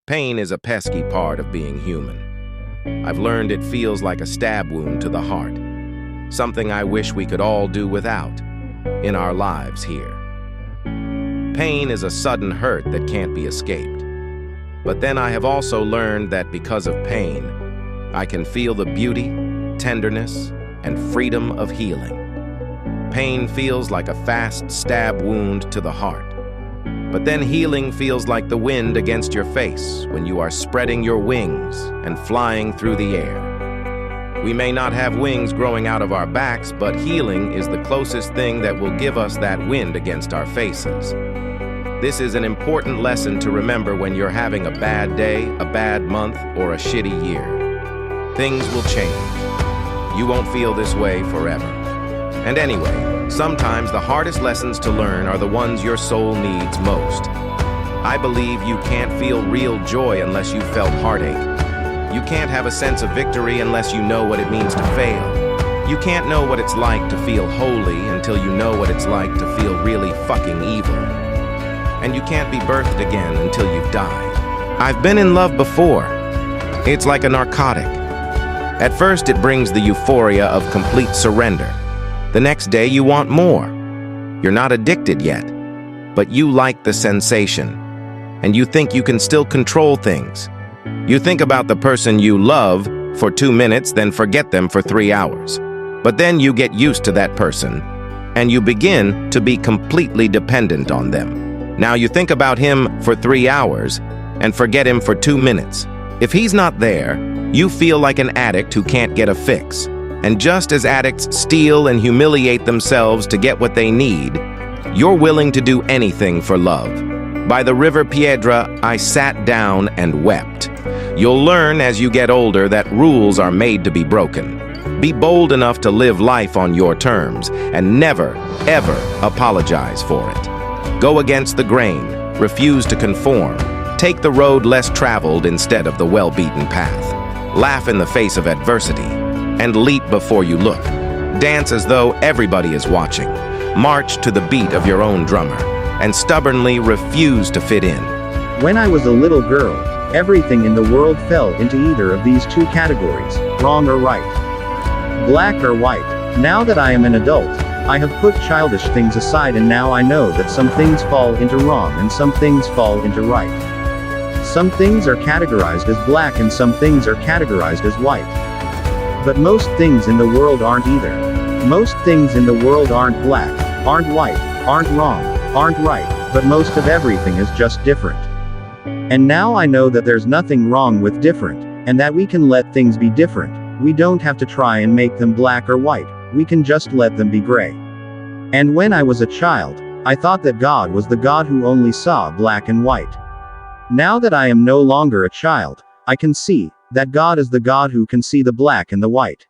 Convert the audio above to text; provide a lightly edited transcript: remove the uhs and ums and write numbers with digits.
Pain is a pesky part of being human. I've learned it feels like a stab wound to the heart, something I wish we could all do without in our lives here. Pain is a sudden hurt that can't be escaped. But then I have also learned that because of pain, I can feel the beauty, tenderness, and freedom of healing. Pain feels like a fast stab wound to the heart. But then healing feels like the wind against your face when you are spreading your wings and flying through the air. We may not have wings growing out of our backs, but healing is the closest thing that will give us that wind against our faces. This is an important lesson to remember when you're having a bad day, a bad month, or a shitty year. Things will change. You won't feel this way forever. And anyway, sometimes the hardest lessons to learn are the ones your soul needs most. I believe you can't feel real joy unless you've felt heartache. You can't have a sense of victory unless you know what it means to fail. You can't know what it's like to feel holy until you know what it's like to feel really fucking evil. And you can't be birthed again until you've died. I've been in love before. It's like a narcotic. At first it brings the euphoria of complete surrender. The next day you want more. You're not addicted yet, but you like the sensation. And you think you can still control things. You think about the person you love for 2 minutes, then forget them for 3 hours. But then you get used to that person, and you begin to be completely dependent on them. Now you think about him for 3 hours and forget him for 2 minutes. If he's not there, you feel like an addict who can't get a fix. And just as addicts steal and humiliate themselves to get what they need, you're willing to do anything for love. By the River Piedra, I sat down and wept. You'll learn as you get older that rules are made to be broken. Be bold enough to live life on your terms and never, ever apologize for it. Go against the grain, refuse to conform, take the road less traveled instead of the well-beaten path. Laugh in the face of adversity, and leap before you look. Dance as though everybody is watching. March to the beat of your own drummer, and stubbornly refuse to fit in. When I was a little girl, everything in the world fell into either of these two categories, wrong or right, black or white. Now that I am an adult, I have put childish things aside, and now I know that some things fall into wrong and some things fall into right. Some things are categorized as black and some things are categorized as white. But most things in the world aren't either. Most things in the world aren't black, aren't white, aren't wrong, aren't right, but most of everything is just different. And now I know that there's nothing wrong with different, and that we can let things be different. We don't have to try and make them black or white, we can just let them be gray. And when I was a child, I thought that God was the God who only saw black and white. Now that I am no longer a child, I can see that God is the God who can see the black and the white.